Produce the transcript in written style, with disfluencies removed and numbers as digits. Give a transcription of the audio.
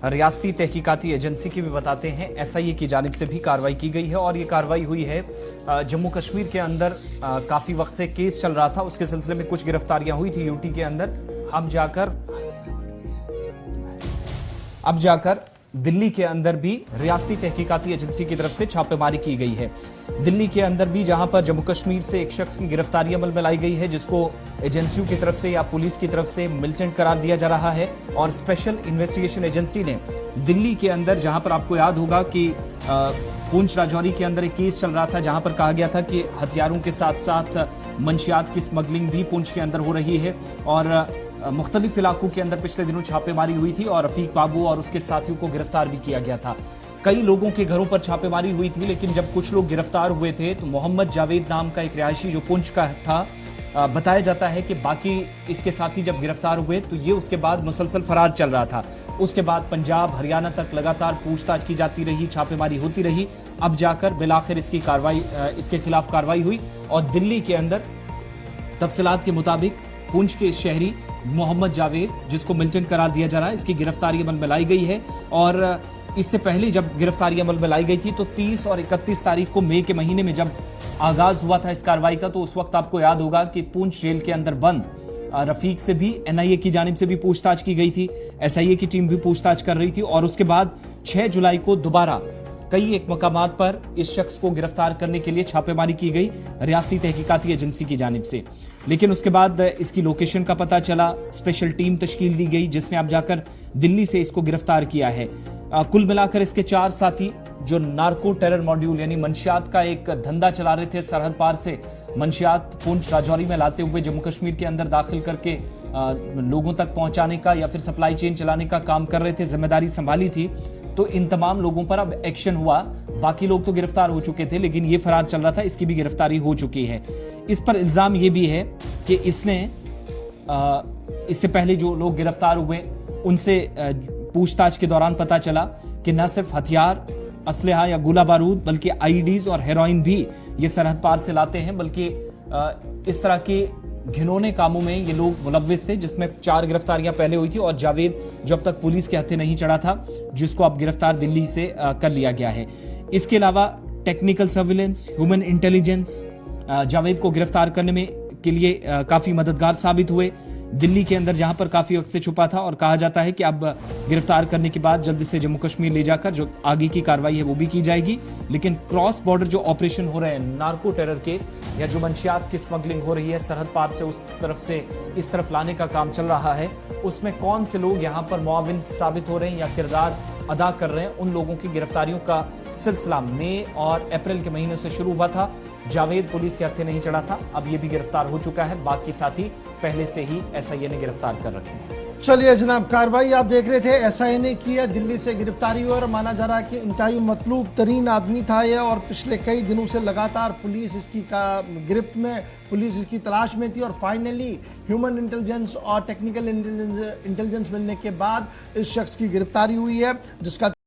रियासती तहकीकाती एजेंसी की भी बताते हैं। एसआईए की जानिब से भी कार्रवाई की गई है और ये कार्रवाई हुई है जम्मू कश्मीर के अंदर। काफी वक्त से केस चल रहा था, उसके सिलसिले में कुछ गिरफ्तारियां हुई थी यूटी के अंदर। अब जाकर दिल्ली के अंदर भी रियासती तहकीकाती एजेंसी की तरफ से छापेमारी की गई है। दिल्ली के अंदर भी जहां पर जम्मू कश्मीर से एक शख्स की गिरफ्तारी अमल में लाई गई है, जिसको एजेंसियों की तरफ से या पुलिस की तरफ से मिलिटेंट करार दिया जा रहा है। और स्पेशल इन्वेस्टिगेशन एजेंसी ने दिल्ली के अंदर, जहां पर आपको याद होगा कि पूंछ राजौरी के अंदर एक केस चल रहा था, जहां पर कहा गया था कि हथियारों के साथ साथ मंशियात की स्मगलिंग भी पूंछ के अंदर हो रही है। और मुख्तलिफ इलाकों के अंदर पिछले दिनों छापेमारी हुई थी और रफीक बाबू और उसके साथियों को गिरफ्तार भी किया गया था। कई लोगों के घरों पर छापेमारी हुई थी, लेकिन जब कुछ लोग गिरफ्तार हुए थे तो मोहम्मद जावेद नाम का एक रिहायशी जो पुंछ का था, बताया जाता है कि बाकी इसके साथी जब गिरफ्तार हुए तो ये उसके बाद मुसलसल फरार चल रहा था। उसके बाद पंजाब हरियाणा तक लगातार पूछताछ की जाती रही, छापेमारी होती रही। अब जाकर बिलाखिर इसके खिलाफ कार्रवाई हुई और दिल्ली के अंदर तफसीलात के मुताबिक पूंछ के इस शहरी मोहम्मद जावेद, जिसको मिलिटेंट करार दिया जा रहा है, इसकी गिरफ्तारी अमल में लाई गई है। और इससे पहले जब गिरफ्तारी अमल में लाई गई थी तो 30 और 31 तारीख को मई के महीने में जब आगाज हुआ था इस कार्रवाई का, तो उस वक्त आपको याद होगा कि पूंछ जेल के अंदर बंद रफीक से भी एनआईए की जानिब से भी पूछताछ की गई थी, एसआईए की टीम भी पूछताछ कर रही थी। और उसके बाद 6 जुलाई को दोबारा कई एक मकामात पर इस शख्स को गिरफ्तार करने के लिए छापेमारी की गई रियासती तहकीकाती एजेंसी की जानिब से। लेकिन उसके बाद इसकी लोकेशन का पता चला, स्पेशल टीम तश्कील दी गई जिसने अब जाकर दिल्ली से इसको गिरफ्तार किया है। कुल मिलाकर इसके 4 साथी जो नार्को टेरर मॉड्यूल यानी मंशियात का एक धंधा चला रहे थे, सरहद पार से मंशियात पूंछ राजौरी में लाते हुए जम्मू कश्मीर के अंदर दाखिल करके लोगों तक पहुंचाने का या फिर सप्लाई चेन चलाने का काम कर रहे थे, जिम्मेदारी संभाली थी। तो इन तमाम लोगों पर अब एक्शन हुआ। बाकी लोग तो गिरफ्तार हो चुके थे, लेकिन ये फरार चल रहा था, इसकी भी गिरफ्तारी हो चुकी है। इस पर इल्जाम ये भी है कि इससे पहले जो लोग गिरफ्तार हुए उनसे पूछताछ के दौरान पता चला कि न सिर्फ हथियार, असलहा या गोला बारूद, बल्कि आईडीज और हेरोइन भी ये सरहद पार से लाते हैं। बल्कि इस तरह के घिनौने कामों में ये लोग मुलव्विस थे, जिसमें 4 गिरफ्तारियां पहले हुई थी और जावेद जो अब तक पुलिस के हत्थे नहीं चढ़ा था, जिसको अब गिरफ्तार दिल्ली से कर लिया गया है। इसके अलावा technical surveillance, human intelligence Javed को गिरफ्तार करने में के लिए काफी मददगार साबित हुए। दिल्ली के अंदर जहां पर काफी वक्त से छुपा था और कहा जाता है कि अब गिरफ्तार करने के बाद जल्दी से जम्मू कश्मीर ले जाकर जो आगे की कार्रवाई है वो भी की जाएगी। लेकिन क्रॉस बॉर्डर जो ऑपरेशन हो रहे हैं नार्को टेरर के, या जो मंशियात की स्मगलिंग हो रही है सरहद पार से उस तरफ से इस तरफ लाने का काम चल रहा है, उसमें कौन से लोग यहाँ पर मुआविन साबित हो रहे हैं या किरदार अदा कर रहे हैं, उन लोगों की गिरफ्तारियों का सिलसिला मई और अप्रैल के महीने से शुरू हुआ था। जावेद पुलिस के हत्थे नहीं चढ़ा था, अब ये भी गिरफ्तार हो चुका है। बाकी साथी पहले से ही एसआईए ने गिरफ्तार कर रखे हैं। चलिए जनाब, कार्रवाई आप देख रहे थे, एसआईए ने की है, दिल्ली से गिरफ्तारी हुई और माना जा रहा है कि इंतहाई मतलूब तरीन आदमी था यह, और पिछले कई दिनों से लगातार पुलिस इसकी गिरफ्त में, पुलिस इसकी तलाश में थी। और फाइनली ह्यूमन इंटेलिजेंस और टेक्निकल इंटेलिजेंस मिलने के बाद इस शख्स की गिरफ्तारी हुई है, जिसका